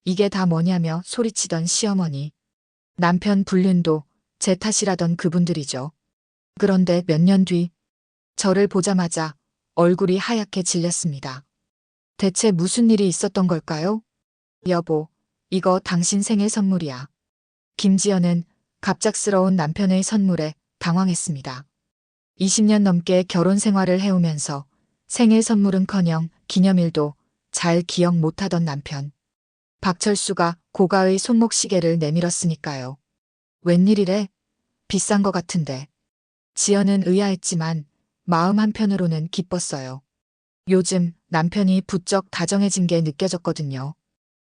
이게 다 뭐냐며 소리치던 시어머니. 남편 불륜도 제 탓이라던 그분들이죠. 그런데 몇 년 뒤 저를 보자마자 얼굴이 하얗게 질렸습니다. 대체 무슨 일이 있었던 걸까요? 여보, 이거 당신 생일 선물이야. 김지연은 갑작스러운 남편의 선물에 당황했습니다. 20년 넘게 결혼 생활을 해오면서 생일 선물은커녕 기념일도 잘 기억 못하던 남편. 박철수가 고가의 손목시계를 내밀었으니까요. 웬일이래? 비싼 거 같은데. 지연은 의아했지만 마음 한편으로는 기뻤어요. 요즘 남편이 부쩍 다정해진 게 느껴졌거든요.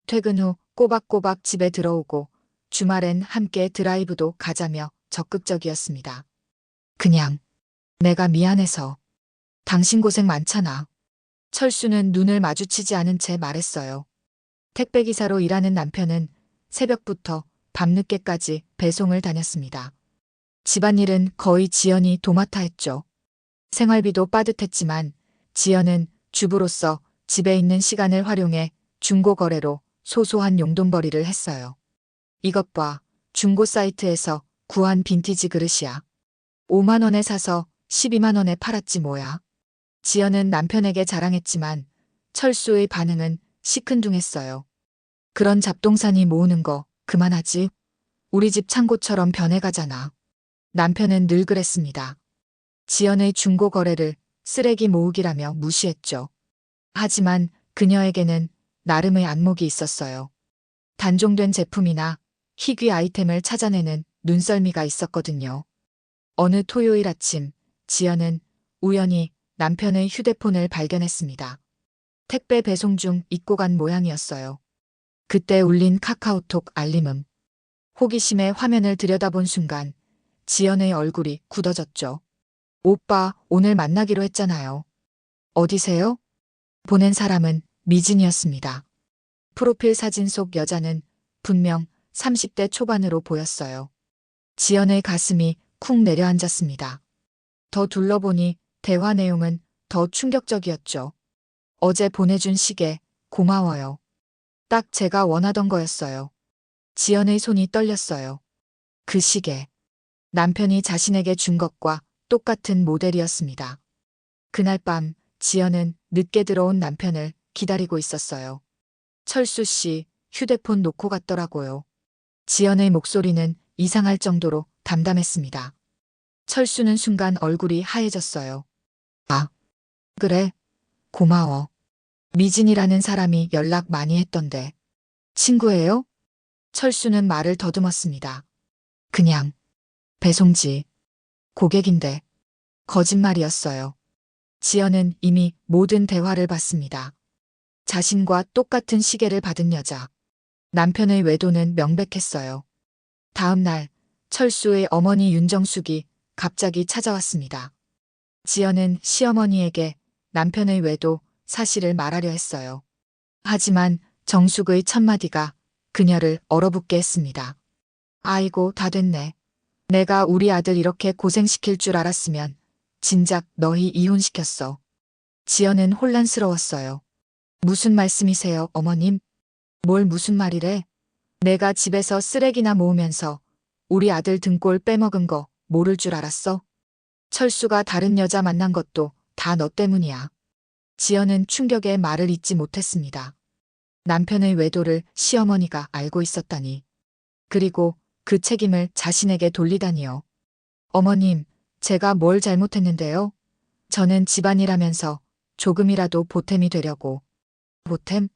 퇴근 후 꼬박꼬박 집에 들어오고 주말엔 함께 드라이브도 가자며 적극적이었습니다. 그냥 내가 미안해서. 당신 고생 많잖아. 철수는 눈을 마주치지 않은 채 말했어요. 택배기사로 일하는 남편은 새벽부터 밤늦게까지 배송을 다녔습니다. 집안일은 거의 지연이 도맡아 했죠. 생활비도 빠듯했지만 지연은 주부로서 집에 있는 시간을 활용해 중고거래로 소소한 용돈벌이를 했어요. 이것 봐, 중고 사이트에서 구한 빈티지 그릇이야. 5만 원에 사서 12만 원에 팔았지 뭐야. 지연은 남편에게 자랑했지만 철수의 반응은 시큰둥했어요. 그런 잡동사니 모으는 거 그만하지. 우리 집 창고처럼 변해가잖아. 남편은 늘 그랬습니다. 지연의 중고 거래를 쓰레기 모으기라며 무시했죠. 하지만 그녀에게는 나름의 안목이 있었어요. 단종된 제품이나 희귀 아이템을 찾아내는 눈썰미가 있었거든요. 어느 토요일 아침, 지연은 우연히 남편의 휴대폰을 발견했습니다. 택배 배송 중 잊고 간 모양이었어요. 그때 울린 카카오톡 알림음. 호기심에 화면을 들여다본 순간 지연의 얼굴이 굳어졌죠. 오빠, 오늘 만나기로 했잖아요. 어디세요? 보낸 사람은 미진이었습니다. 프로필 사진 속 여자는 분명 30대 초반으로 보였어요. 지연의 가슴이 쿵 내려앉았습니다. 더 둘러보니 대화 내용은 더 충격적이었죠. 어제 보내준 시계 고마워요. 딱 제가 원하던 거였어요. 지연의 손이 떨렸어요. 그 시계. 남편이 자신에게 준 것과 똑같은 모델이었습니다. 그날 밤 지연은 늦게 들어온 남편을 기다리고 있었어요. 철수 씨, 휴대폰 놓고 갔더라고요. 지연의 목소리는 이상할 정도로 담담했습니다. 철수는 순간 얼굴이 하얘졌어요. 아, 그래. 고마워. 미진이라는 사람이 연락 많이 했던데. 친구예요? 철수는 말을 더듬었습니다. 그냥 배송지 고객인데. 거짓말이었어요. 지연은 이미 모든 대화를 봤습니다. 자신과 똑같은 시계를 받은 여자. 남편의 외도는 명백했어요. 다음 날 철수의 어머니 윤정숙이 갑자기 찾아왔습니다. 지연은 시어머니에게 남편의 외도 사실을 말하려 했어요. 하지만 정숙의 첫마디가 그녀를 얼어붙게 했습니다. 아이고, 다 됐네. 내가 우리 아들 이렇게 고생시킬 줄 알았으면 진작 너희 이혼시켰어. 지연은 혼란스러웠어요. 무슨 말씀이세요, 어머님? 뭘 무슨 말이래? 내가 집에서 쓰레기나 모으면서 우리 아들 등골 빼먹은 거 모를 줄 알았어? 철수가 다른 여자 만난 것도 다 너 때문이야. 지연은 충격에 말을 잇지 못했습니다. 남편의 외도를 시어머니가 알고 있었다니. 그리고 그 책임을 자신에게 돌리다니요. 어머님, 제가 뭘 잘못했는데요? 저는 집안일 하면서 조금이라도 보탬이 되려고. 보탬?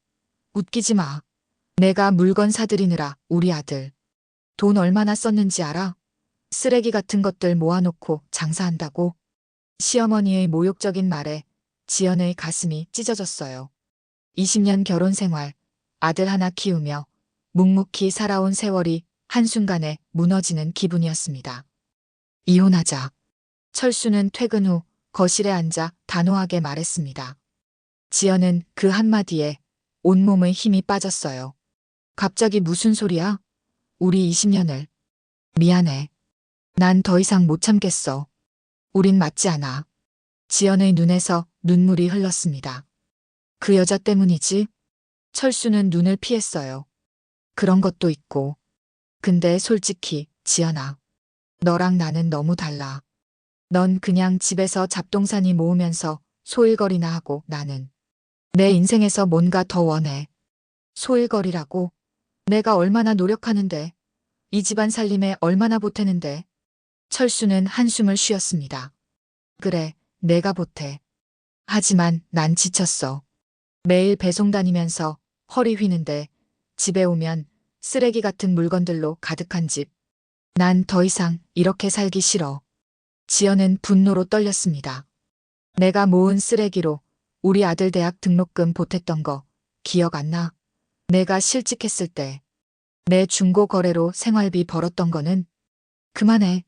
웃기지 마. 내가 물건 사들이느라 우리 아들. 돈 얼마나 썼는지 알아? 쓰레기 같은 것들 모아놓고 장사한다고? 시어머니의 모욕적인 말에 지연의 가슴이 찢어졌어요. 20년 결혼 생활, 아들 하나 키우며 묵묵히 살아온 세월이 한순간에 무너지는 기분이었습니다. 이혼하자. 철수는 퇴근 후 거실에 앉아 단호하게 말했습니다. 지연은 그 한마디에 온몸의 힘이 빠졌어요. 갑자기 무슨 소리야? 우리 20년을. 미안해. 난 더 이상 못 참겠어. 우린 맞지 않아. 지연의 눈에서 눈물이 흘렀습니다. 그 여자 때문이지? 철수는 눈을 피했어요. 그런 것도 있고. 근데 솔직히, 지연아. 너랑 나는 너무 달라. 넌 그냥 집에서 잡동사니 모으면서 소일거리나 하고 나는 내 인생에서 뭔가 더 원해. 소일거리라고? 내가 얼마나 노력하는데. 이 집안 살림에 얼마나 보태는데. 철수는 한숨을 쉬었습니다. 그래, 내가 보태. 하지만 난 지쳤어. 매일 배송 다니면서 허리 휘는데 집에 오면 쓰레기 같은 물건들로 가득한 집. 난 더 이상 이렇게 살기 싫어. 지연은 분노로 떨렸습니다. 내가 모은 쓰레기로 우리 아들 대학 등록금 보탰던 거 기억 안 나? 내가 실직했을 때 내 중고 거래로 생활비 벌었던 거는 그만해.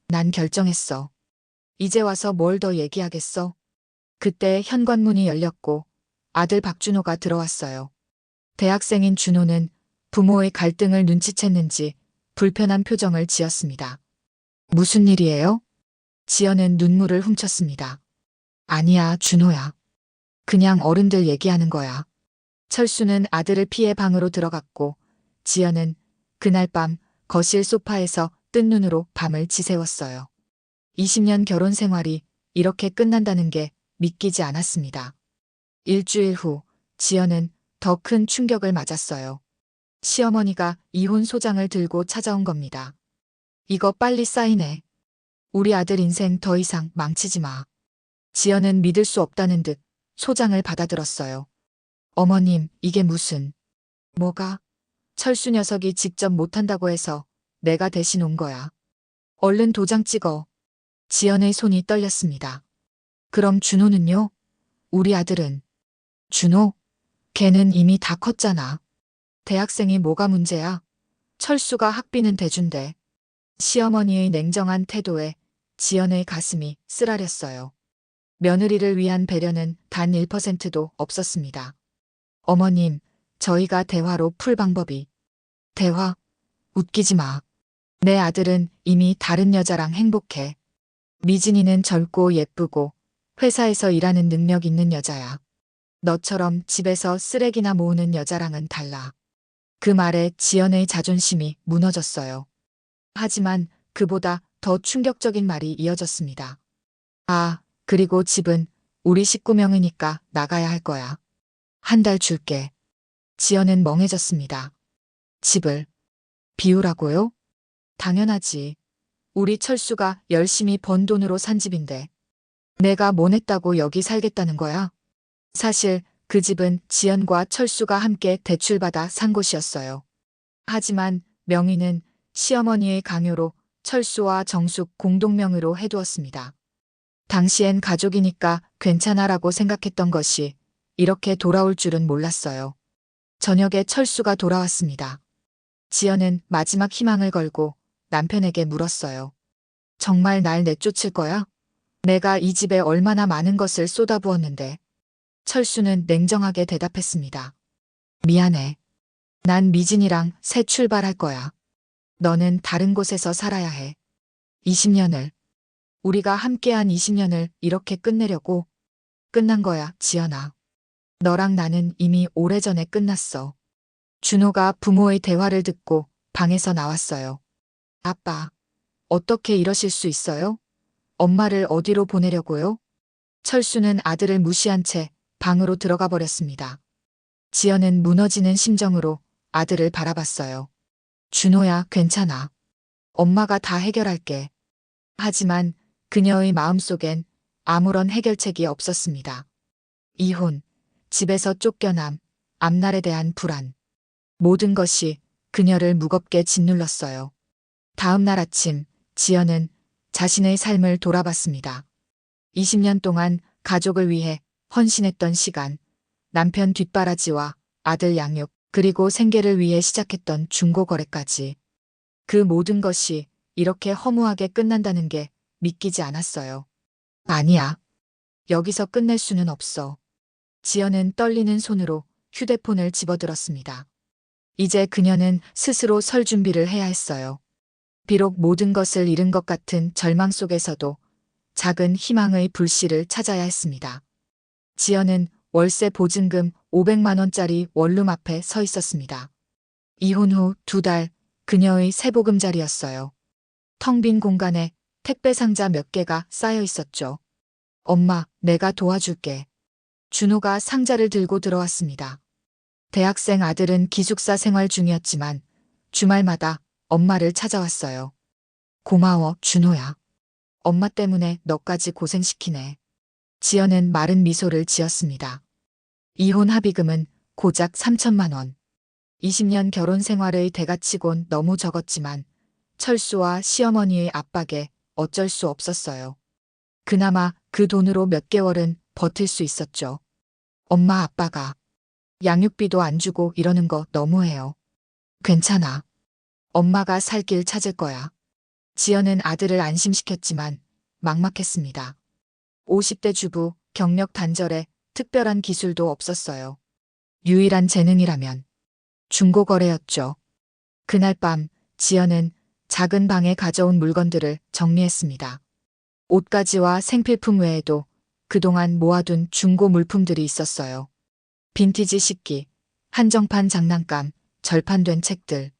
난 결정했어. 이제 와서 뭘 더 얘기하겠어? 그때 현관문이 열렸고 아들 박준호가 들어왔어요. 대학생인 준호는 부모의 갈등을 눈치챘는지 불편한 표정을 지었습니다. 무슨 일이에요? 지연은 눈물을 훔쳤습니다. 아니야, 준호야. 그냥 어른들 얘기하는 거야. 철수는 아들을 피해 방으로 들어갔고 지연은 그날 밤 거실 소파에서 뜬 눈으로 밤을 지새웠어요. 20년 결혼 생활이 이렇게 끝난다는 게 믿기지 않았습니다. 일주일 후 지연은 더 큰 충격을 맞았어요. 시어머니가 이혼 소장을 들고 찾아온 겁니다. 이거 빨리 사인해. 우리 아들 인생 더 이상 망치지 마. 지연은 믿을 수 없다는 듯 소장을 받아들었어요. 어머님, 이게 무슨... 뭐가? 철수 녀석이 직접 못한다고 해서 내가 대신 온 거야. 얼른 도장 찍어. 지연의 손이 떨렸습니다. 그럼 준호는요? 우리 아들은? 준호? 걔는 이미 다 컸잖아. 대학생이 뭐가 문제야? 철수가 학비는 대준대. 시어머니의 냉정한 태도에 지연의 가슴이 쓰라렸어요. 며느리를 위한 배려는 단 1%도 없었습니다. 어머님, 저희가 대화로 풀 방법이. 대화? 웃기지 마. 내 아들은 이미 다른 여자랑 행복해. 미진이는 젊고 예쁘고 회사에서 일하는 능력 있는 여자야. 너처럼 집에서 쓰레기나 모으는 여자랑은 달라. 그 말에 지연의 자존심이 무너졌어요. 하지만 그보다 더 충격적인 말이 이어졌습니다. 아, 그리고 집은 우리 식구 명의니까 나가야 할 거야. 한 달 줄게. 지연은 멍해졌습니다. 집을 비우라고요? 당연하지. 우리 철수가 열심히 번 돈으로 산 집인데. 내가 뭐 냈다고 여기 살겠다는 거야? 사실 그 집은 지연과 철수가 함께 대출받아 산 곳이었어요. 하지만 명의는 시어머니의 강요로 철수와 정숙 공동명의로 해두었습니다. 당시엔 가족이니까 괜찮아라고 생각했던 것이 이렇게 돌아올 줄은 몰랐어요. 저녁에 철수가 돌아왔습니다. 지연은 마지막 희망을 걸고 남편에게 물었어요. 정말 날 내쫓을 거야? 내가 이 집에 얼마나 많은 것을 쏟아부었는데. 철수는 냉정하게 대답했습니다. 미안해. 난 미진이랑 새 출발할 거야. 너는 다른 곳에서 살아야 해. 20년을. 우리가 함께한 20년을 이렇게 끝내려고? 끝난 거야, 지연아. 너랑 나는 이미 오래전에 끝났어. 준호가 부모의 대화를 듣고 방에서 나왔어요. 아빠, 어떻게 이러실 수 있어요? 엄마를 어디로 보내려고요? 철수는 아들을 무시한 채 방으로 들어가 버렸습니다. 지연은 무너지는 심정으로 아들을 바라봤어요. 준호야, 괜찮아. 엄마가 다 해결할게. 하지만 그녀의 마음속엔 아무런 해결책이 없었습니다. 이혼, 집에서 쫓겨남, 앞날에 대한 불안. 모든 것이 그녀를 무겁게 짓눌렀어요. 다음 날 아침, 지연은 자신의 삶을 돌아봤습니다. 20년 동안 가족을 위해 헌신했던 시간, 남편 뒷바라지와 아들 양육, 그리고 생계를 위해 시작했던 중고거래까지. 그 모든 것이 이렇게 허무하게 끝난다는 게 믿기지 않았어요. 아니야. 여기서 끝낼 수는 없어. 지연은 떨리는 손으로 휴대폰을 집어들었습니다. 이제 그녀는 스스로 설 준비를 해야 했어요. 비록 모든 것을 잃은 것 같은 절망 속에서도 작은 희망의 불씨를 찾아야 했습니다. 지연은 월세 보증금 500만 원짜리 원룸 앞에 서 있었습니다. 이혼 후 2달, 그녀의 세보금자리였어요. 텅 빈 공간에 택배 상자 몇 개가 쌓여 있었죠. 엄마, 내가 도와줄게. 준호가 상자를 들고 들어왔습니다. 대학생 아들은 기숙사 생활 중이었지만 주말마다 엄마를 찾아왔어요. 고마워, 준호야. 엄마 때문에 너까지 고생시키네. 지연은 마른 미소를 지었습니다. 이혼 합의금은 고작 3천만 원. 20년 결혼 생활의 대가치곤 너무 적었지만 철수와 시어머니의 압박에 어쩔 수 없었어요. 그나마 그 돈으로 몇 개월은 버틸 수 있었죠. 엄마 아빠가 양육비도 안 주고 이러는 거 너무해요. 괜찮아. 엄마가 살 길 찾을 거야. 지연은 아들을 안심시켰지만 막막했습니다. 50대 주부, 경력 단절에 특별한 기술도 없었어요. 유일한 재능이라면 중고거래였죠. 그날 밤 지연은 작은 방에 가져온 물건들을 정리했습니다. 옷가지와 생필품 외에도 그동안 모아둔 중고 물품들이 있었어요. 빈티지 식기, 한정판 장난감, 절판된 책들.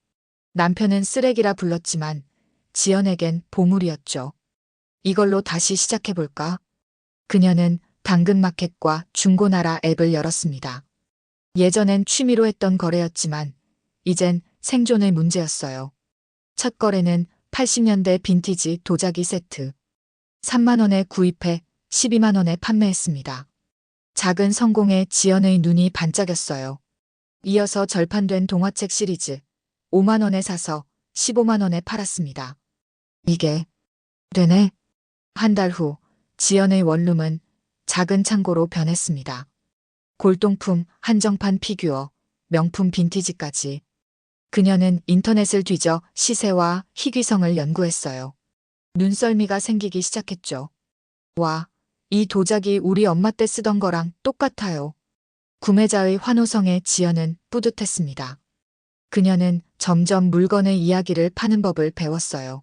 남편은 쓰레기라 불렀지만 지연에겐 보물이었죠. 이걸로 다시 시작해볼까? 그녀는 당근마켓과 중고나라 앱을 열었습니다. 예전엔 취미로 했던 거래였지만 이젠 생존의 문제였어요. 첫 거래는 80년대 빈티지 도자기 세트. 3만 원에 구입해 12만 원에 판매했습니다. 작은 성공에 지연의 눈이 반짝였어요. 이어서 절판된 동화책 시리즈 5만 원에 사서 15만 원에 팔았습니다. 이게 되네? 한 달 후 지연의 원룸은 작은 창고로 변했습니다. 골동품, 한정판 피규어, 명품 빈티지까지. 그녀는 인터넷을 뒤져 시세와 희귀성을 연구했어요. 눈썰미가 생기기 시작했죠. 와, 이 도자기 우리 엄마 때 쓰던 거랑 똑같아요. 구매자의 환호성에 지연은 뿌듯했습니다. 그녀는 점점 물건의 이야기를 파는 법을 배웠어요.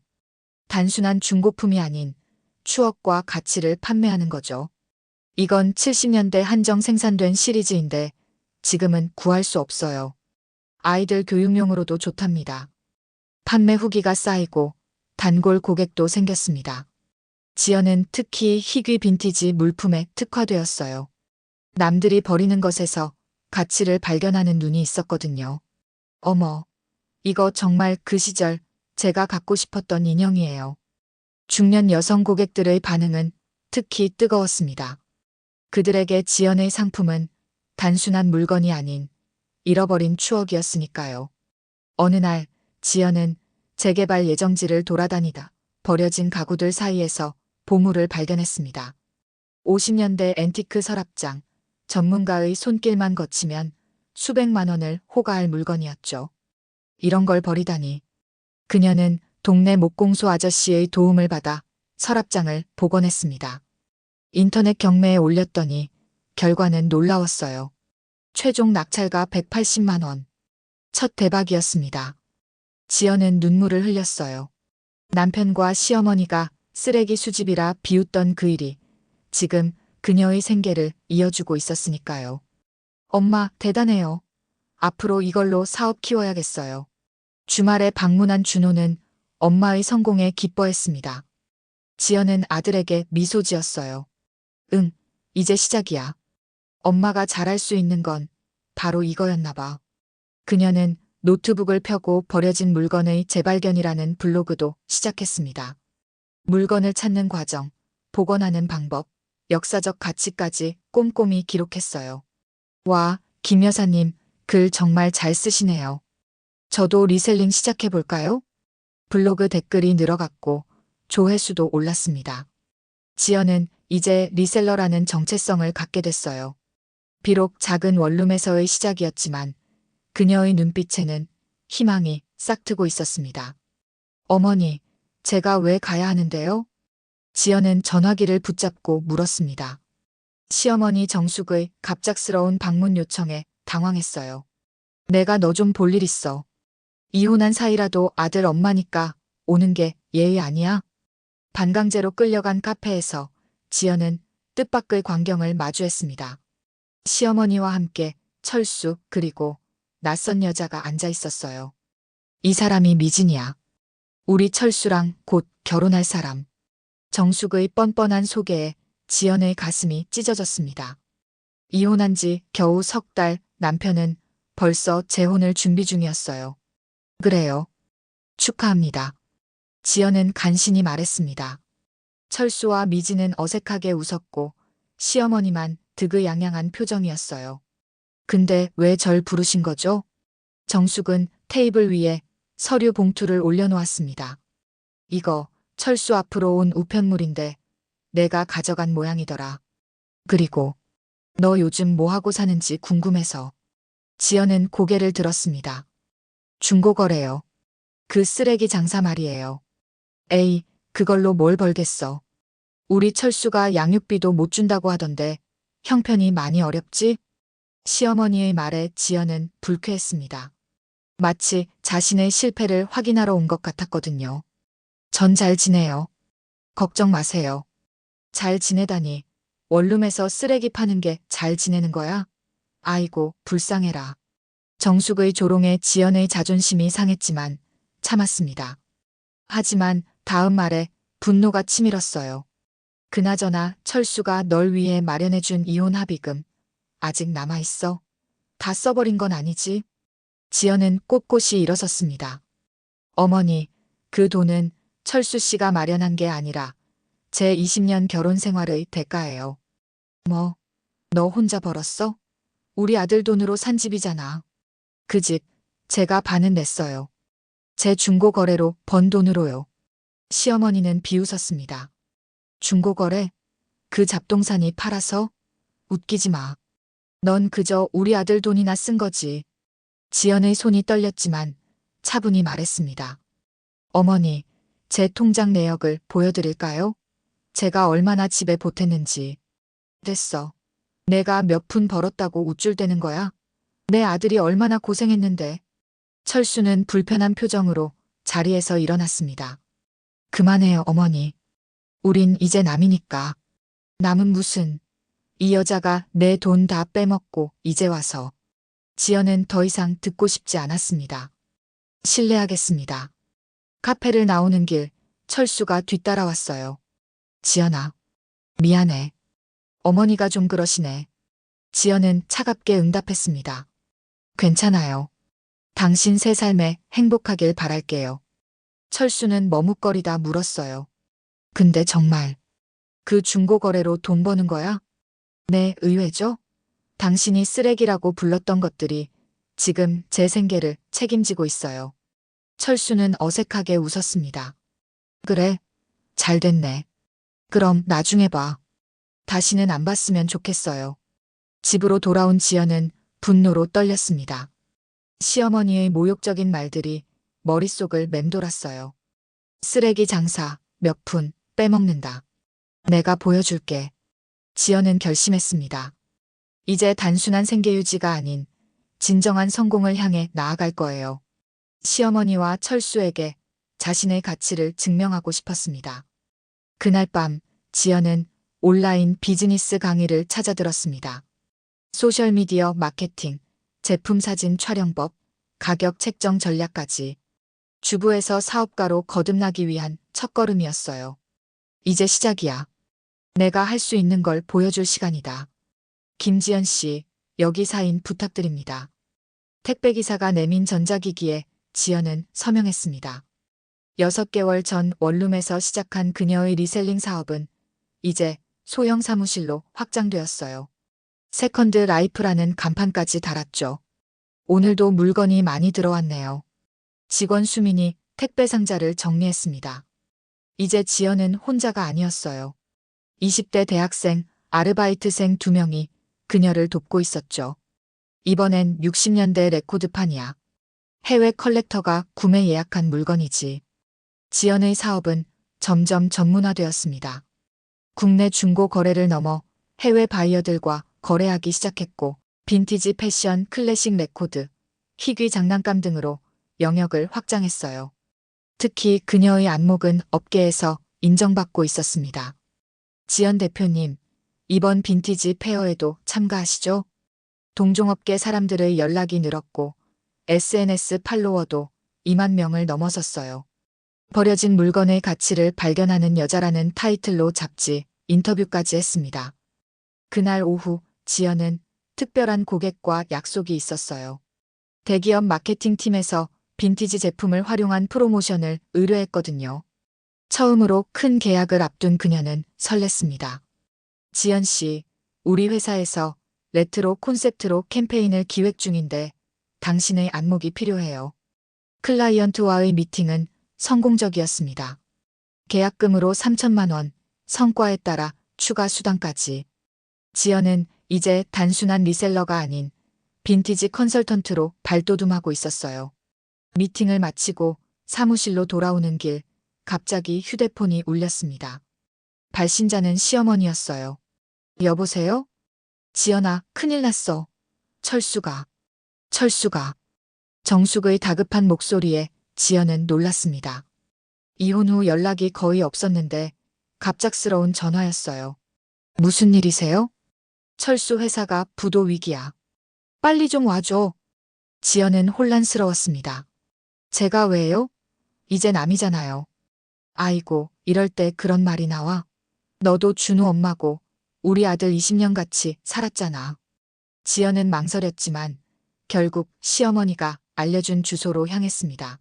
단순한 중고품이 아닌 추억과 가치를 판매하는 거죠. 이건 70년대 한정 생산된 시리즈인데 지금은 구할 수 없어요. 아이들 교육용으로도 좋답니다. 판매 후기가 쌓이고 단골 고객도 생겼습니다. 지연은 특히 희귀 빈티지 물품에 특화되었어요. 남들이 버리는 것에서 가치를 발견하는 눈이 있었거든요. 어머, 이거 정말 그 시절 제가 갖고 싶었던 인형이에요. 중년 여성 고객들의 반응은 특히 뜨거웠습니다. 그들에게 지연의 상품은 단순한 물건이 아닌 잃어버린 추억이었으니까요. 어느 날 지연은 재개발 예정지를 돌아다니다 버려진 가구들 사이에서 보물을 발견했습니다. 50년대 앤티크 서랍장, 전문가의 손길만 거치면 수백만 원을 호가할 물건이었죠. 이런 걸 버리다니. 그녀는 동네 목공소 아저씨의 도움을 받아 서랍장을 복원했습니다. 인터넷 경매에 올렸더니 결과는 놀라웠어요. 최종 낙찰가 180만 원. 첫 대박이었습니다. 지연은 눈물을 흘렸어요. 남편과 시어머니가 쓰레기 수집이라 비웃던 그 일이 지금 그녀의 생계를 이어주고 있었으니까요. 엄마, 대단해요. 앞으로 이걸로 사업 키워야겠어요. 주말에 방문한 준호는 엄마의 성공에 기뻐했습니다. 지연은 아들에게 미소 지었어요. 응, 이제 시작이야. 엄마가 잘할 수 있는 건 바로 이거였나 봐. 그녀는 노트북을 펴고 버려진 물건의 재발견이라는 블로그도 시작했습니다. 물건을 찾는 과정, 복원하는 방법, 역사적 가치까지 꼼꼼히 기록했어요. 와, 김 여사님, 글 정말 잘 쓰시네요. 저도 리셀링 시작해볼까요? 블로그 댓글이 늘어갔고 조회수도 올랐습니다. 지연은 이제 리셀러라는 정체성을 갖게 됐어요. 비록 작은 원룸에서의 시작이었지만 그녀의 눈빛에는 희망이 싹트고 있었습니다. 어머니, 제가 왜 가야 하는데요? 지연은 전화기를 붙잡고 물었습니다. 시어머니 정숙의 갑작스러운 방문 요청에 당황했어요. 내가 너 좀 볼 일 있어. 이혼한 사이라도 아들 엄마니까 오는 게 예의 아니야? 반강제로 끌려간 카페에서 지연은 뜻밖의 광경을 마주했습니다. 시어머니와 함께 철수 그리고 낯선 여자가 앉아 있었어요. 이 사람이 미진이야. 우리 철수랑 곧 결혼할 사람. 정숙의 뻔뻔한 소개에 지연의 가슴이 찢어졌습니다. 이혼한 지 겨우 석 달, 남편은 벌써 재혼을 준비 중이었어요. 그래요. 축하합니다. 지연은 간신히 말했습니다. 철수와 미진은 어색하게 웃었고 시어머니만 득의양양한 표정이었어요. 근데 왜 절 부르신 거죠? 정숙은 테이블 위에 서류 봉투를 올려놓았습니다. 이거 철수 앞으로 온 우편물인데 내가 가져간 모양이더라. 그리고 너 요즘 뭐 하고 사는지 궁금해서. 지연은 고개를 들었습니다. 중고거래요. 그 쓰레기 장사 말이에요. 에이, 그걸로 뭘 벌겠어. 우리 철수가 양육비도 못 준다고 하던데 형편이 많이 어렵지? 시어머니의 말에 지연은 불쾌했습니다. 마치 자신의 실패를 확인하러 온 것 같았거든요. 전 잘 지내요. 걱정 마세요. 잘 지내다니. 원룸에서 쓰레기 파는 게 잘 지내는 거야? 아이고, 불쌍해라. 정숙의 조롱에 지연의 자존심이 상했지만 참았습니다. 하지만 다음 말에 분노가 치밀었어요. 그나저나 철수가 널 위해 마련해준 이혼 합의금 아직 남아있어? 다 써버린 건 아니지? 지연은 꼿꼿이 일어섰습니다. 어머니, 그 돈은 철수 씨가 마련한 게 아니라 제 20년 결혼 생활의 대가예요. 뭐, 너 혼자 벌었어? 우리 아들 돈으로 산 집이잖아. 그 집, 제가 반은 냈어요. 제 중고거래로 번 돈으로요. 시어머니는 비웃었습니다. 중고거래? 그 잡동사니 팔아서? 웃기지 마. 넌 그저 우리 아들 돈이나 쓴 거지. 지연의 손이 떨렸지만 차분히 말했습니다. 어머니, 제 통장 내역을 보여드릴까요? 제가 얼마나 집에 보탰는지. 됐어. 내가 몇 푼 벌었다고 우쭐대는 거야? 내 아들이 얼마나 고생했는데. 철수는 불편한 표정으로 자리에서 일어났습니다. 그만해요, 어머니. 우린 이제 남이니까. 남은 무슨. 이 여자가 내 돈 다 빼먹고 이제 와서. 지연은 더 이상 듣고 싶지 않았습니다. 실례하겠습니다. 카페를 나오는 길 철수가 뒤따라왔어요. 지연아. 미안해. 어머니가 좀 그러시네. 지연은 차갑게 응답했습니다. 괜찮아요. 당신 새 삶에 행복하길 바랄게요. 철수는 머뭇거리다 물었어요. 근데 정말 그 중고거래로 돈 버는 거야? 네, 의외죠? 당신이 쓰레기라고 불렀던 것들이 지금 제 생계를 책임지고 있어요. 철수는 어색하게 웃었습니다. 그래, 잘 됐네. 그럼 나중에 봐. 다시는 안 봤으면 좋겠어요. 집으로 돌아온 지연은 분노로 떨렸습니다. 시어머니의 모욕적인 말들이 머릿속을 맴돌았어요. 쓰레기 장사, 몇 푼, 빼먹는다. 내가 보여줄게. 지연은 결심했습니다. 이제 단순한 생계유지가 아닌 진정한 성공을 향해 나아갈 거예요. 시어머니와 철수에게 자신의 가치를 증명하고 싶었습니다. 그날 밤 지연은 온라인 비즈니스 강의를 찾아들었습니다. 소셜미디어 마케팅, 제품 사진 촬영법, 가격 책정 전략까지 주부에서 사업가로 거듭나기 위한 첫걸음이었어요. 이제 시작이야. 내가 할 수 있는 걸 보여줄 시간이다. 김지연 씨, 여기 사인 부탁드립니다. 택배기사가 내민 전자기기에 지연은 서명했습니다. 6개월 전 원룸에서 시작한 그녀의 리셀링 사업은 이제 소형 사무실로 확장되었어요. 세컨드 라이프라는 간판까지 달았죠. 오늘도 물건이 많이 들어왔네요. 직원 수민이 택배 상자를 정리했습니다. 이제 지연은 혼자가 아니었어요. 20대 대학생, 아르바이트생 2명이 그녀를 돕고 있었죠. 이번엔 60년대 레코드판이야. 해외 컬렉터가 구매 예약한 물건이지. 지연의 사업은 점점 전문화되었습니다. 국내 중고 거래를 넘어 해외 바이어들과 거래하기 시작했고 빈티지 패션, 클래식 레코드, 희귀 장난감 등으로 영역을 확장했어요. 특히 그녀의 안목은 업계에서 인정받고 있었습니다. 지연 대표님, 이번 빈티지 페어에도 참가하시죠? 동종업계 사람들의 연락이 늘었고 SNS 팔로워도 2만 명을 넘어섰어요. 버려진 물건의 가치를 발견하는 여자라는 타이틀로 잡지 인터뷰까지 했습니다. 그날 오후 지연은 특별한 고객과 약속이 있었어요. 대기업 마케팅팀에서 빈티지 제품을 활용한 프로모션을 의뢰했거든요. 처음으로 큰 계약을 앞둔 그녀는 설렜습니다. 지연 씨, 우리 회사에서 레트로 콘셉트로 캠페인을 기획 중인데 당신의 안목이 필요해요. 클라이언트와의 미팅은 성공적이었습니다. 계약금으로 3천만 원, 성과에 따라 추가 수당까지. 지연은 이제 단순한 리셀러가 아닌 빈티지 컨설턴트로 발돋움하고 있었어요. 미팅을 마치고 사무실로 돌아오는 길, 갑자기 휴대폰이 울렸습니다. 발신자는 시어머니였어요. 여보세요? 지연아, 큰일 났어. 철수가. 정숙의 다급한 목소리에 지연은 놀랐습니다. 이혼 후 연락이 거의 없었는데 갑작스러운 전화였어요. 무슨 일이세요? 철수 회사가 부도 위기야. 빨리 좀 와줘. 지연은 혼란스러웠습니다. 제가 왜요? 이제 남이잖아요. 아이고, 이럴 때 그런 말이 나와. 너도 준우 엄마고 우리 아들 20년 같이 살았잖아. 지연은 망설였지만 결국 시어머니가 알려준 주소로 향했습니다.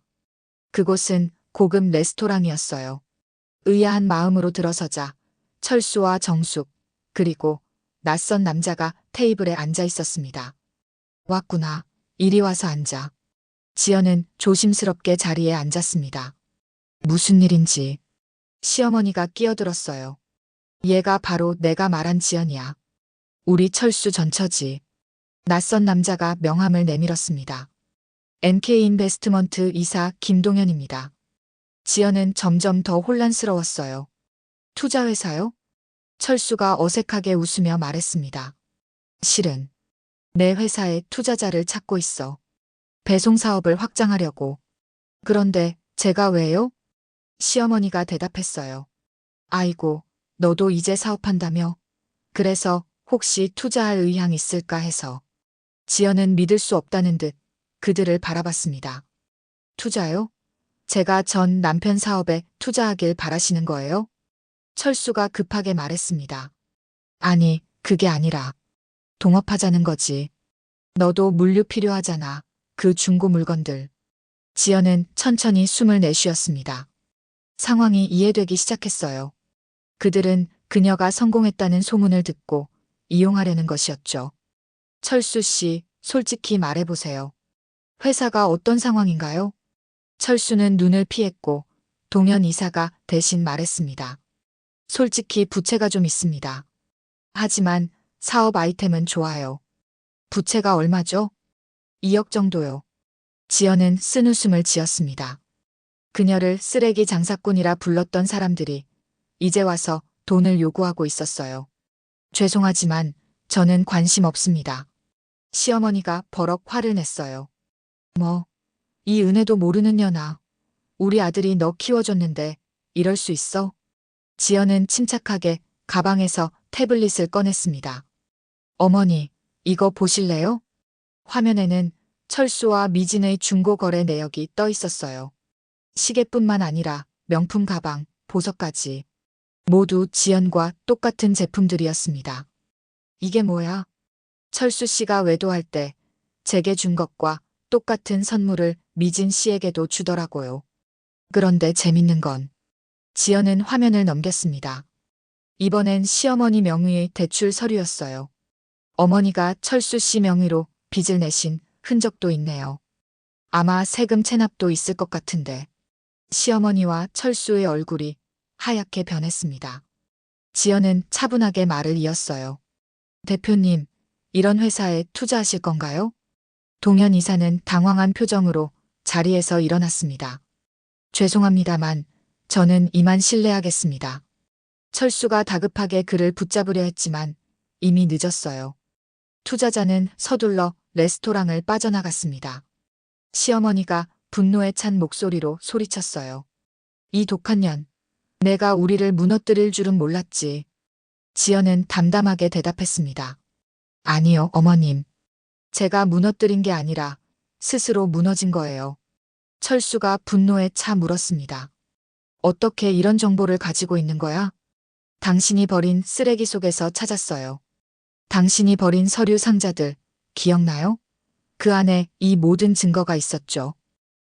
그곳은 고급 레스토랑이었어요. 의아한 마음으로 들어서자 철수와 정숙, 그리고 낯선 남자가 테이블에 앉아 있었습니다. 왔구나. 이리 와서 앉아. 지연은 조심스럽게 자리에 앉았습니다. 무슨 일인지. 시어머니가 끼어들었어요. 얘가 바로 내가 말한 지연이야. 우리 철수 전처지. 낯선 남자가 명함을 내밀었습니다. MK인베스트먼트 이사 김동현입니다. 지연은 점점 더 혼란스러웠어요. 투자회사요? 철수가 어색하게 웃으며 말했습니다. 실은 내 회사에 투자자를 찾고 있어. 배송 사업을 확장하려고. 그런데 제가 왜요? 시어머니가 대답했어요. 아이고, 너도 이제 사업한다며? 그래서 혹시 투자할 의향 있을까 해서. 지연은 믿을 수 없다는 듯 그들을 바라봤습니다. 투자요? 제가 전 남편 사업에 투자하길 바라시는 거예요? 철수가 급하게 말했습니다. 아니, 그게 아니라 동업하자는 거지. 너도 물류 필요하잖아. 그 중고 물건들. 지연은 천천히 숨을 내쉬었습니다. 상황이 이해되기 시작했어요. 그들은 그녀가 성공했다는 소문을 듣고 이용하려는 것이었죠. 철수 씨, 솔직히 말해보세요. 회사가 어떤 상황인가요? 철수는 눈을 피했고 동현 이사가 대신 말했습니다. 솔직히 부채가 좀 있습니다. 하지만 사업 아이템은 좋아요. 부채가 얼마죠? 2억 정도요. 지연은 쓴웃음을 지었습니다. 그녀를 쓰레기 장사꾼이라 불렀던 사람들이 이제 와서 돈을 요구하고 있었어요. 죄송하지만 저는 관심 없습니다. 시어머니가 버럭 화를 냈어요. 뭐, 이 은혜도 모르는 년아. 우리 아들이 너 키워줬는데 이럴 수 있어? 지연은 침착하게 가방에서 태블릿을 꺼냈습니다. 어머니, 이거 보실래요? 화면에는 철수와 미진의 중고거래 내역이 떠 있었어요. 시계뿐만 아니라 명품 가방, 보석까지. 모두 지연과 똑같은 제품들이었습니다. 이게 뭐야? 철수 씨가 외도할 때 제게 준 것과 똑같은 선물을 미진 씨에게도 주더라고요. 그런데 재밌는 건 지연은 화면을 넘겼습니다. 이번엔 시어머니 명의의 대출 서류였어요. 어머니가 철수 씨 명의로 빚을 내신 흔적도 있네요. 아마 세금 체납도 있을 것 같은데. 시어머니와 철수의 얼굴이 하얗게 변했습니다. 지연은 차분하게 말을 이었어요. 대표님, 이런 회사에 투자하실 건가요? 동현 이사는 당황한 표정으로 자리에서 일어났습니다. 죄송합니다만 저는 이만 실례하겠습니다. 철수가 다급하게 그를 붙잡으려 했지만 이미 늦었어요. 투자자는 서둘러 레스토랑을 빠져나갔습니다. 시어머니가 분노에 찬 목소리로 소리쳤어요. 이 독한 년, 내가 우리를 무너뜨릴 줄은 몰랐지. 지연은 담담하게 대답했습니다. 아니요, 어머님. 제가 무너뜨린 게 아니라 스스로 무너진 거예요. 철수가 분노에 차 물었습니다. 어떻게 이런 정보를 가지고 있는 거야? 당신이 버린 쓰레기 속에서 찾았어요. 당신이 버린 서류 상자들, 기억나요? 그 안에 이 모든 증거가 있었죠.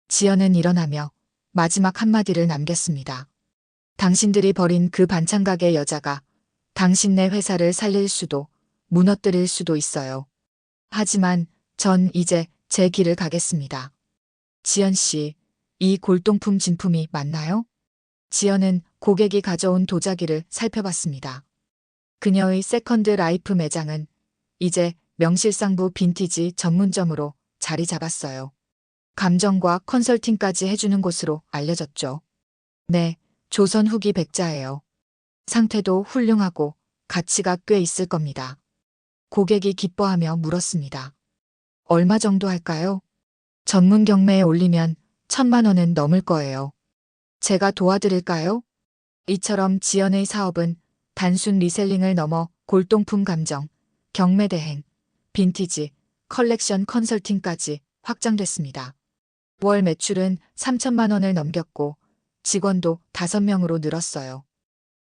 지연은 일어나며 마지막 한마디를 남겼습니다. 당신들이 버린 그 반찬가게 여자가 당신네 회사를 살릴 수도 무너뜨릴 수도 있어요. 하지만 전 이제 제 길을 가겠습니다. 지연 씨, 이 골동품 진품이 맞나요? 지연은 고객이 가져온 도자기를 살펴봤습니다. 그녀의 세컨드 라이프 매장은 이제 명실상부 빈티지 전문점으로 자리 잡았어요. 감정과 컨설팅까지 해주는 곳으로 알려졌죠. 네, 조선 후기 백자예요. 상태도 훌륭하고 가치가 꽤 있을 겁니다. 고객이 기뻐하며 물었습니다. 얼마 정도 할까요? 전문 경매에 올리면 1,000만 원은 넘을 거예요. 제가 도와드릴까요? 이처럼 지연의 사업은 단순 리셀링을 넘어 골동품 감정, 경매 대행, 빈티지, 컬렉션 컨설팅까지 확장됐습니다. 월 매출은 3천만 원을 넘겼고 직원도 5명으로 늘었어요.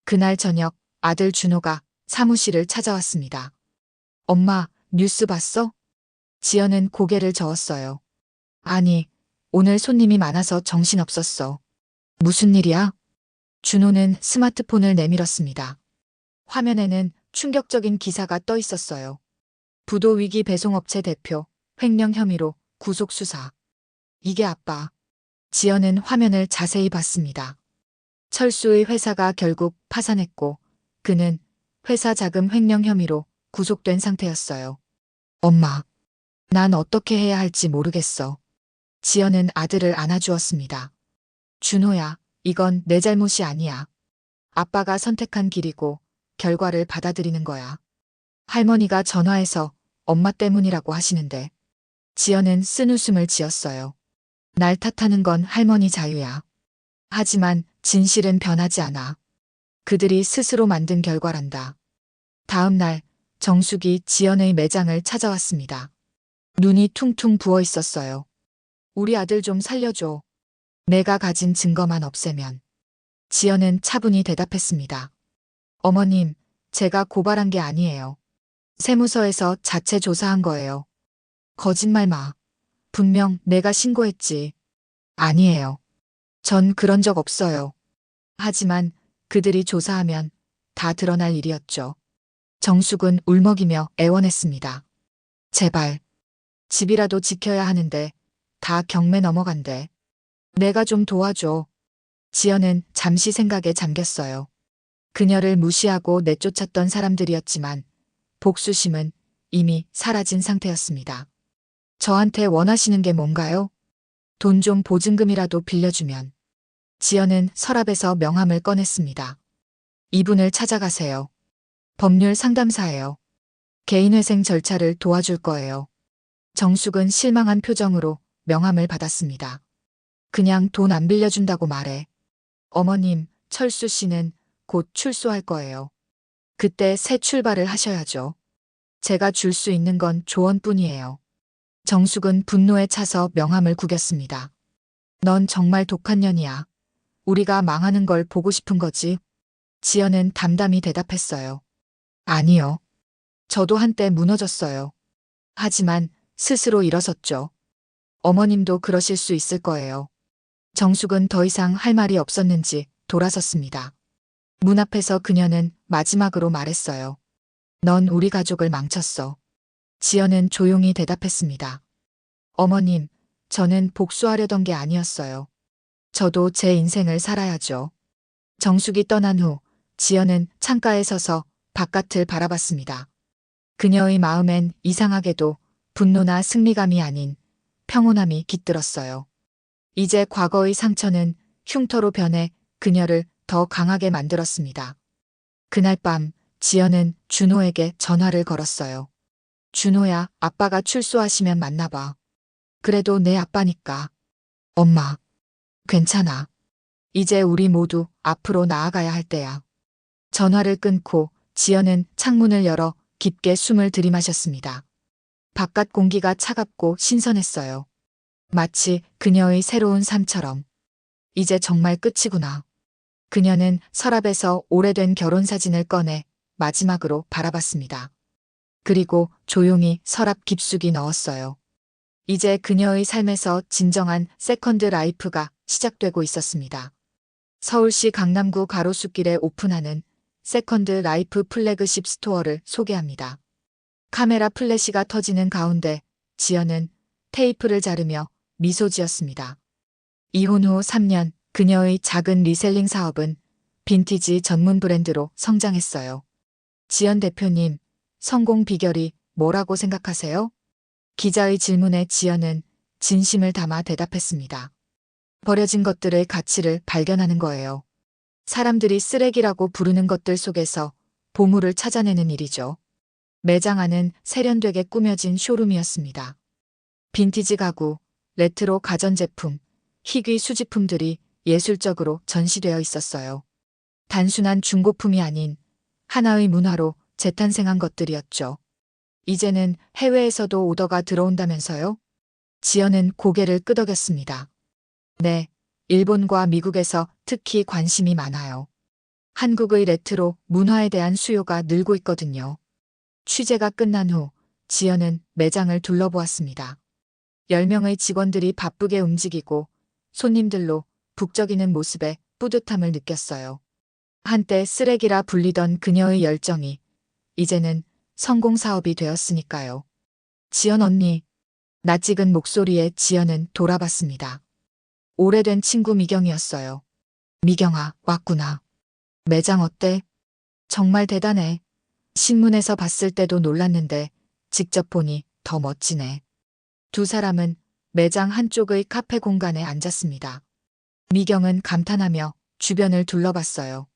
그날 저녁 아들 준호가 사무실을 찾아왔습니다. 엄마, 뉴스 봤어? 지연은 고개를 저었어요. 아니, 오늘 손님이 많아서 정신없었어. 무슨 일이야? 준호는 스마트폰을 내밀었습니다. 화면에는 충격적인 기사가 떠 있었어요. 부도위기 배송업체 대표, 횡령 혐의로 구속 수사. 이게 아빠. 지연은 화면을 자세히 봤습니다. 철수의 회사가 결국 파산했고 그는 회사 자금 횡령 혐의로 구속된 상태였어요. 엄마, 난 어떻게 해야 할지 모르겠어. 지연은 아들을 안아주었습니다. 준호야, 이건 내 잘못이 아니야. 아빠가 선택한 길이고 결과를 받아들이는 거야. 할머니가 전화해서 엄마 때문이라고 하시는데 지연은 쓴웃음을 지었어요. 날 탓하는 건 할머니 자유야. 하지만 진실은 변하지 않아. 그들이 스스로 만든 결과란다. 다음 날 정숙이 지연의 매장을 찾아왔습니다. 눈이 퉁퉁 부어 있었어요. 우리 아들 좀 살려줘. 내가 가진 증거만 없애면. 지연은 차분히 대답했습니다. 어머님, 제가 고발한 게 아니에요. 세무서에서 자체 조사한 거예요. 거짓말 마. 분명 내가 신고했지. 아니에요. 전 그런 적 없어요. 하지만 그들이 조사하면 다 드러날 일이었죠. 정숙은 울먹이며 애원했습니다. 제발. 집이라도 지켜야 하는데 다 경매 넘어간대. 내가 좀 도와줘. 지연은 잠시 생각에 잠겼어요. 그녀를 무시하고 내쫓았던 사람들이었지만 복수심은 이미 사라진 상태였습니다. 저한테 원하시는 게 뭔가요? 돈 좀 보증금이라도 빌려주면. 지연은 서랍에서 명함을 꺼냈습니다. 이분을 찾아가세요. 법률 상담사예요. 개인회생 절차를 도와줄 거예요. 정숙은 실망한 표정으로 명함을 받았습니다. 그냥 돈 안 빌려준다고 말해. 어머님, 철수 씨는 곧 출소할 거예요. 그때 새 출발을 하셔야죠. 제가 줄 수 있는 건 조언뿐이에요. 정숙은 분노에 차서 명함을 구겼습니다. 넌 정말 독한 년이야. 우리가 망하는 걸 보고 싶은 거지? 지연은 담담히 대답했어요. 아니요. 저도 한때 무너졌어요. 하지만 스스로 일어섰죠. 어머님도 그러실 수 있을 거예요. 정숙은 더 이상 할 말이 없었는지 돌아섰습니다. 문 앞에서 그녀는 마지막으로 말했어요. 넌 우리 가족을 망쳤어. 지연은 조용히 대답했습니다. 어머님, 저는 복수하려던 게 아니었어요. 저도 제 인생을 살아야죠. 정숙이 떠난 후 지연은 창가에 서서 바깥을 바라봤습니다. 그녀의 마음엔 이상하게도 분노나 승리감이 아닌 평온함이 깃들었어요. 이제 과거의 상처는 흉터로 변해 그녀를 더 강하게 만들었습니다. 그날 밤 지연은 준호에게 전화를 걸었어요. 준호야, 아빠가 출소하시면 만나봐. 그래도 내 아빠니까. 엄마, 괜찮아. 이제 우리 모두 앞으로 나아가야 할 때야. 전화를 끊고 지연은 창문을 열어 깊게 숨을 들이마셨습니다. 바깥 공기가 차갑고 신선했어요. 마치 그녀의 새로운 삶처럼. 이제 정말 끝이구나. 그녀는 서랍에서 오래된 결혼 사진을 꺼내 마지막으로 바라봤습니다. 그리고 조용히 서랍 깊숙이 넣었어요. 이제 그녀의 삶에서 진정한 세컨드 라이프가 시작되고 있었습니다. 서울시 강남구 가로수길에 오픈하는 세컨드 라이프 플래그십 스토어를 소개합니다. 카메라 플래시가 터지는 가운데 지연은 테이프를 자르며 미소 지었습니다. 이혼 후 3년 그녀의 작은 리셀링 사업은 빈티지 전문 브랜드로 성장했어요. 지연 대표님, 성공 비결이 뭐라고 생각하세요? 기자의 질문에 지연은 진심을 담아 대답했습니다. 버려진 것들의 가치를 발견하는 거예요. 사람들이 쓰레기라고 부르는 것들 속에서 보물을 찾아내는 일이죠. 매장 안은 세련되게 꾸며진 쇼룸이었습니다. 빈티지 가구, 레트로 가전제품, 희귀 수집품들이 예술적으로 전시되어 있었어요. 단순한 중고품이 아닌 하나의 문화로 재탄생한 것들이었죠. 이제는 해외에서도 오더가 들어온다면서요? 지연은 고개를 끄덕였습니다. 네, 일본과 미국에서 특히 관심이 많아요. 한국의 레트로 문화에 대한 수요가 늘고 있거든요. 취재가 끝난 후 지연은 매장을 둘러보았습니다. 10명의 직원들이 바쁘게 움직이고 손님들로 북적이는 모습에 뿌듯함을 느꼈어요. 한때 쓰레기라 불리던 그녀의 열정이 이제는 성공 사업이 되었으니까요. 지연 언니, 낯익은 목소리에 지연은 돌아봤습니다. 오래된 친구 미경이었어요. 미경아, 왔구나. 매장 어때? 정말 대단해. 신문에서 봤을 때도 놀랐는데 직접 보니 더 멋지네. 두 사람은 매장 한쪽의 카페 공간에 앉았습니다. 미경은 감탄하며 주변을 둘러봤어요.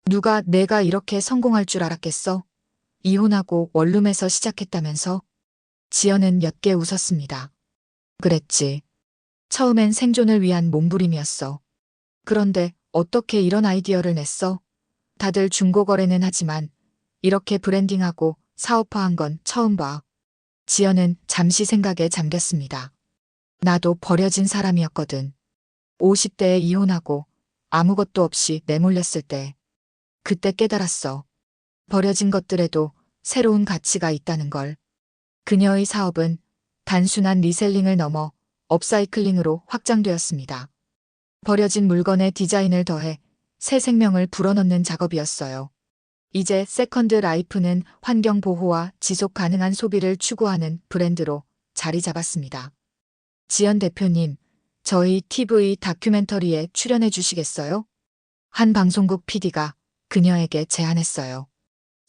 누가 내가 이렇게 성공할 줄 알았겠어? 이혼하고 원룸에서 시작했다면서? 지연은 옅게 웃었습니다. 그랬지. 처음엔 생존을 위한 몸부림이었어. 그런데 어떻게 이런 아이디어를 냈어? 다들 중고거래는 하지만 이렇게 브랜딩하고 사업화한 건 처음 봐. 지연은 잠시 생각에 잠겼습니다. 나도 버려진 사람이었거든. 50대에 이혼하고 아무것도 없이 내몰렸을 때. 그때 깨달았어. 버려진 것들에도 새로운 가치가 있다는 걸. 그녀의 사업은 단순한 리셀링을 넘어 업사이클링으로 확장되었습니다. 버려진 물건에 디자인을 더해 새 생명을 불어넣는 작업이었어요. 이제 세컨드 라이프는 환경 보호와 지속 가능한 소비를 추구하는 브랜드로 자리 잡았습니다. 지연 대표님, 저희 TV 다큐멘터리에 출연해 주시겠어요? 한 방송국 PD가 그녀에게 제안했어요.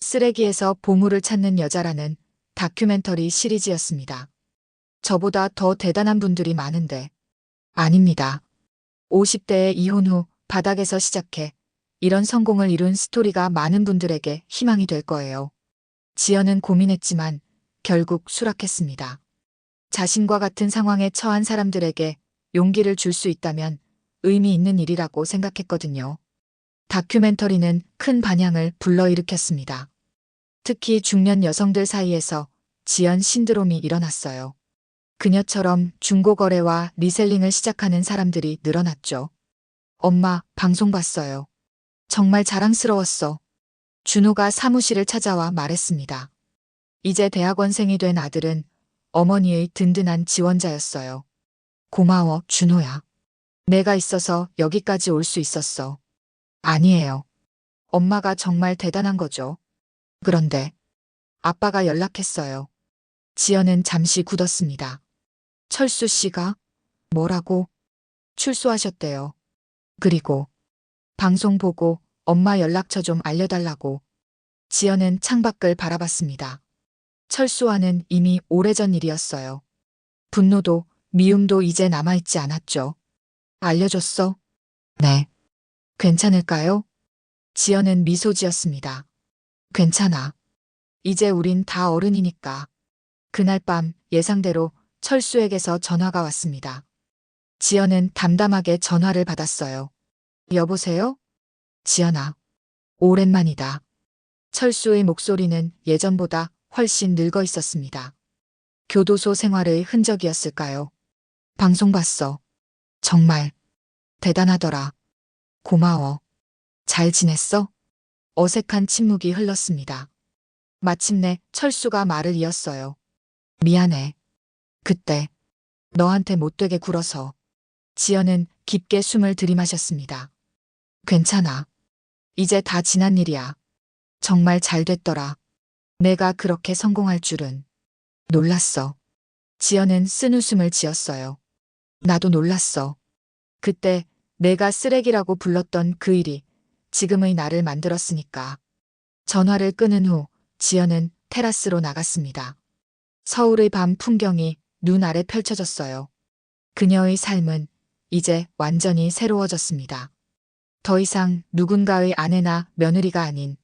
쓰레기에서 보물을 찾는 여자라는 다큐멘터리 시리즈였습니다. 저보다 더 대단한 분들이 많은데. 아닙니다. 50대에 이혼 후 바닥에서 시작해 이런 성공을 이룬 스토리가 많은 분들에게 희망이 될 거예요. 지연은 고민했지만 결국 수락했습니다. 자신과 같은 상황에 처한 사람들에게 용기를 줄 수 있다면 의미 있는 일이라고 생각했거든요. 다큐멘터리는 큰 반향을 불러일으켰습니다. 특히 중년 여성들 사이에서 지연 신드롬이 일어났어요. 그녀처럼 중고거래와 리셀링을 시작하는 사람들이 늘어났죠. 엄마, 방송 봤어요. 정말 자랑스러웠어. 준호가 사무실을 찾아와 말했습니다. 이제 대학원생이 된 아들은 어머니의 든든한 지원자였어요. 고마워, 준호야. 내가 있어서 여기까지 올 수 있었어. 아니에요. 엄마가 정말 대단한 거죠. 그런데 아빠가 연락했어요. 지연은 잠시 굳었습니다. 철수 씨가 뭐라고? 출소하셨대요. 그리고 방송 보고 엄마 연락처 좀 알려달라고. 지연은 창밖을 바라봤습니다. 철수와는 이미 오래전 일이었어요. 분노도 미움도 이제 남아있지 않았죠. 알려줬어? 네. 괜찮을까요? 지연은 미소 지었습니다. 괜찮아. 이제 우린 다 어른이니까. 그날 밤 예상대로 철수에게서 전화가 왔습니다. 지연은 담담하게 전화를 받았어요. 여보세요? 지연아. 오랜만이다. 철수의 목소리는 예전보다 훨씬 늙어 있었습니다. 교도소 생활의 흔적이었을까요? 방송 봤어. 정말 대단하더라. 고마워. 잘 지냈어? 어색한 침묵이 흘렀습니다. 마침내 철수가 말을 이었어요. 미안해. 그때 너한테 못되게 굴어서. 지연은 깊게 숨을 들이마셨습니다. 괜찮아. 이제 다 지난 일이야. 정말 잘 됐더라. 내가 그렇게 성공할 줄은. 놀랐어. 지연은 쓴웃음을 지었어요. 나도 놀랐어. 그때 내가 쓰레기라고 불렀던 그 일이 지금의 나를 만들었으니까. 전화를 끊은 후 지연은 테라스로 나갔습니다. 서울의 밤 풍경이 눈 아래 펼쳐졌어요. 그녀의 삶은 이제 완전히 새로워졌습니다. 더 이상 누군가의 아내나 며느리가 아닌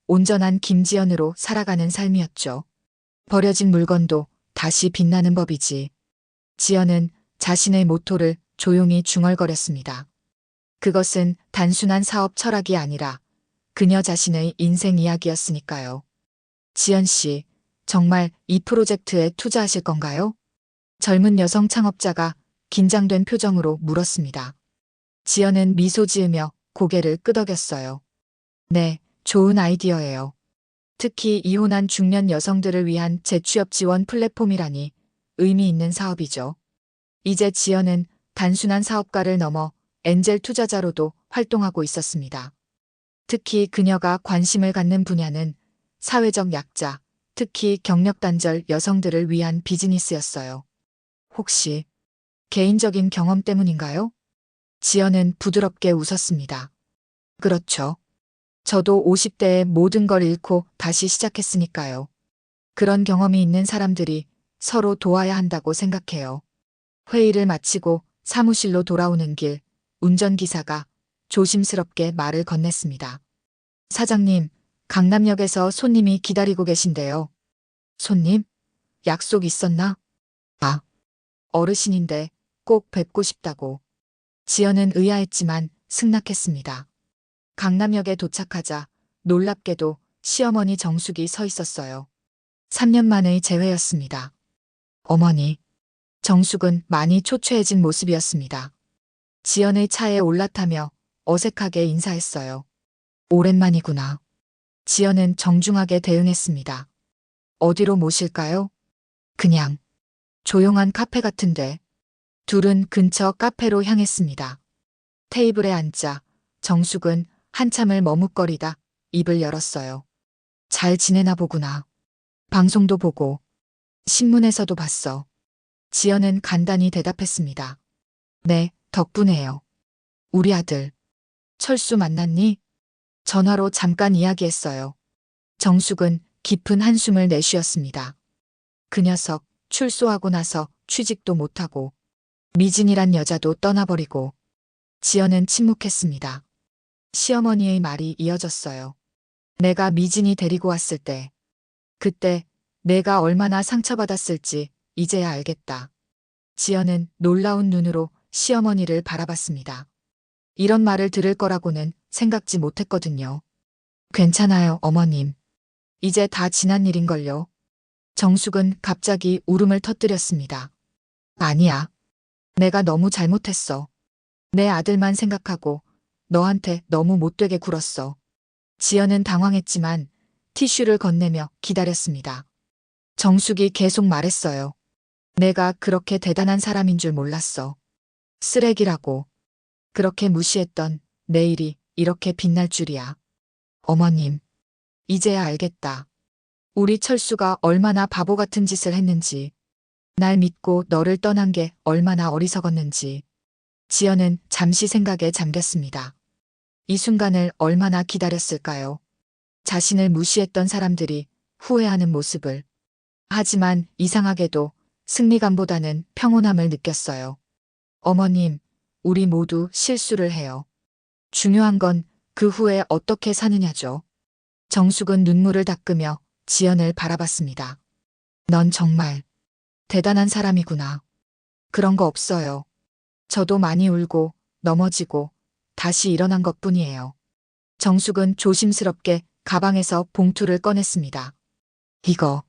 온전한 김지연으로 살아가는 삶이었죠. 버려진 물건도 다시 빛나는 법이지. 지연은 자신의 모토를 조용히 중얼거렸습니다. 그것은 단순한 사업 철학이 아니라 그녀 자신의 인생 이야기였으니까요. 지연 씨, 정말 이 프로젝트에 투자하실 건가요? 젊은 여성 창업자가 긴장된 표정으로 물었습니다. 지연은 미소 지으며 고개를 끄덕였어요. 네, 좋은 아이디어예요. 특히 이혼한 중년 여성들을 위한 재취업 지원 플랫폼이라니 의미 있는 사업이죠. 이제 지연은 단순한 사업가를 넘어 엔젤 투자자로도 활동하고 있었습니다. 특히 그녀가 관심을 갖는 분야는 사회적 약자, 특히 경력 단절 여성들을 위한 비즈니스였어요. 혹시 개인적인 경험 때문인가요? 지연은 부드럽게 웃었습니다. 그렇죠. 저도 50대에 모든 걸 잃고 다시 시작했으니까요. 그런 경험이 있는 사람들이 서로 도와야 한다고 생각해요. 회의를 마치고 사무실로 돌아오는 길, 운전기사가 조심스럽게 말을 건넸습니다. 사장님, 강남역에서 손님이 기다리고 계신데요. 손님? 약속 있었나? 아, 어르신인데 꼭 뵙고 싶다고. 지연은 의아했지만 승낙했습니다. 강남역에 도착하자 놀랍게도 시어머니 정숙이 서 있었어요. 3년 만의 재회였습니다. 어머니, 정숙은 많이 초췌해진 모습이었습니다. 지연의 차에 올라타며 어색하게 인사했어요. 오랜만이구나. 지연은 정중하게 대응했습니다. 어디로 모실까요? 그냥 조용한 카페 같은데. 둘은 근처 카페로 향했습니다. 테이블에 앉자 정숙은 한참을 머뭇거리다 입을 열었어요. 잘 지내나 보구나. 방송도 보고 신문에서도 봤어. 지연은 간단히 대답했습니다. 네, 덕분에요. 우리 아들 철수 만났니? 전화로 잠깐 이야기했어요. 정숙은 깊은 한숨을 내쉬었습니다. 그 녀석 출소하고 나서 취직도 못하고 미진이란 여자도 떠나버리고. 지연은 침묵했습니다. 시어머니의 말이 이어졌어요. 내가 미진이 데리고 왔을 때, 그때 내가 얼마나 상처받았을지 이제야 알겠다. 지연은 놀라운 눈으로 시어머니를 바라봤습니다. 이런 말을 들을 거라고는 생각지 못했거든요. 괜찮아요, 어머님. 이제 다 지난 일인걸요. 정숙은 갑자기 울음을 터뜨렸습니다. 아니야. 내가 너무 잘못했어. 내 아들만 생각하고 너한테 너무 못되게 굴었어. 지연은 당황했지만 티슈를 건네며 기다렸습니다. 정숙이 계속 말했어요. 내가 그렇게 대단한 사람인 줄 몰랐어. 쓰레기라고. 그렇게 무시했던 내일이 이렇게 빛날 줄이야. 어머님, 이제야 알겠다. 우리 철수가 얼마나 바보 같은 짓을 했는지. 날 믿고 너를 떠난 게 얼마나 어리석었는지. 지연은 잠시 생각에 잠겼습니다. 이 순간을 얼마나 기다렸을까요? 자신을 무시했던 사람들이 후회하는 모습을. 하지만 이상하게도 승리감보다는 평온함을 느꼈어요. 어머님, 우리 모두 실수를 해요. 중요한 건 그 후에 어떻게 사느냐죠. 정숙은 눈물을 닦으며 지연을 바라봤습니다. 넌 정말 대단한 사람이구나. 그런 거 없어요. 저도 많이 울고 넘어지고 다시 일어난 것뿐이에요. 정숙은 조심스럽게 가방에서 봉투를 꺼냈습니다. 이거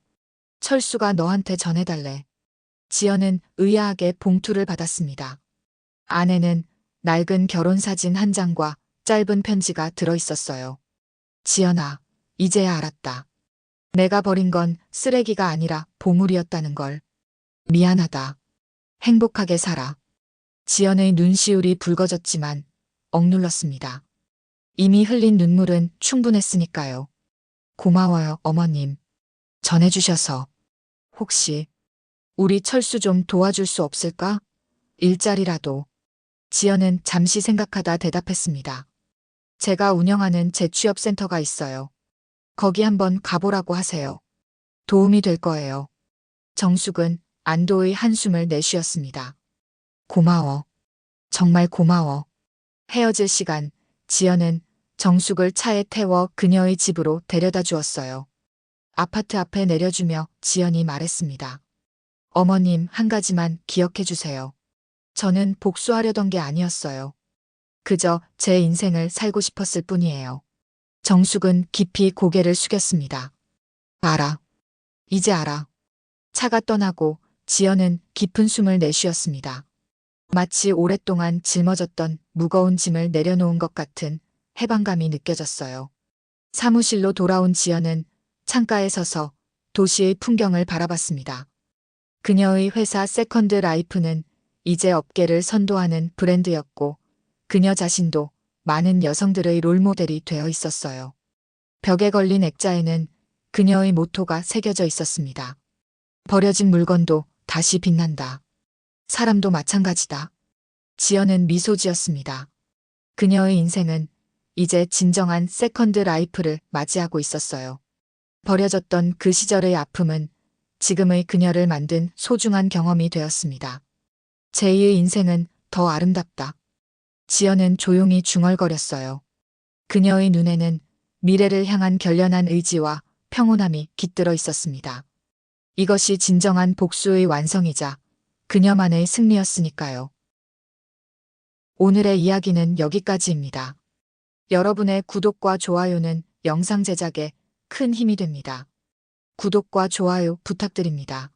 철수가 너한테 전해달래. 지연은 의아하게 봉투를 받았습니다. 안에는 낡은 결혼사진 한 장과 짧은 편지가 들어 있었어요. 지연아, 이제야 알았다. 내가 버린 건 쓰레기가 아니라 보물이었다는 걸. 미안하다. 행복하게 살아. 지연의 눈시울이 붉어졌지만 억눌렀습니다. 이미 흘린 눈물은 충분했으니까요. 고마워요, 어머님. 전해주셔서. 혹시 우리 철수 좀 도와줄 수 없을까? 일자리라도. 지연은 잠시 생각하다 대답했습니다. 제가 운영하는 재취업센터가 있어요. 거기 한번 가보라고 하세요. 도움이 될 거예요. 정숙은 안도의 한숨을 내쉬었습니다. 고마워. 정말 고마워. 헤어질 시간, 지연은 정숙을 차에 태워 그녀의 집으로 데려다 주었어요. 아파트 앞에 내려주며 지연이 말했습니다. 어머님, 한 가지만 기억해 주세요. 저는 복수하려던 게 아니었어요. 그저 제 인생을 살고 싶었을 뿐이에요. 정숙은 깊이 고개를 숙였습니다. 알아. 이제 알아. 차가 떠나고 지연은 깊은 숨을 내쉬었습니다. 마치 오랫동안 짊어졌던 무거운 짐을 내려놓은 것 같은 해방감이 느껴졌어요. 사무실로 돌아온 지연은 창가에 서서 도시의 풍경을 바라봤습니다. 그녀의 회사 세컨드 라이프는 이제 업계를 선도하는 브랜드였고 그녀 자신도 많은 여성들의 롤모델이 되어 있었어요. 벽에 걸린 액자에는 그녀의 모토가 새겨져 있었습니다. 버려진 물건도 다시 빛난다. 사람도 마찬가지다. 지연은 미소 지었습니다. 그녀의 인생은 이제 진정한 세컨드 라이프를 맞이하고 있었어요. 버려졌던 그 시절의 아픔은 지금의 그녀를 만든 소중한 경험이 되었습니다. 제2의 인생은 더 아름답다. 지연은 조용히 중얼거렸어요. 그녀의 눈에는 미래를 향한 결연한 의지와 평온함이 깃들어 있었습니다. 이것이 진정한 복수의 완성이자 그녀만의 승리였으니까요. 오늘의 이야기는 여기까지입니다. 여러분의 구독과 좋아요는 영상 제작에 큰 힘이 됩니다. 구독과 좋아요 부탁드립니다.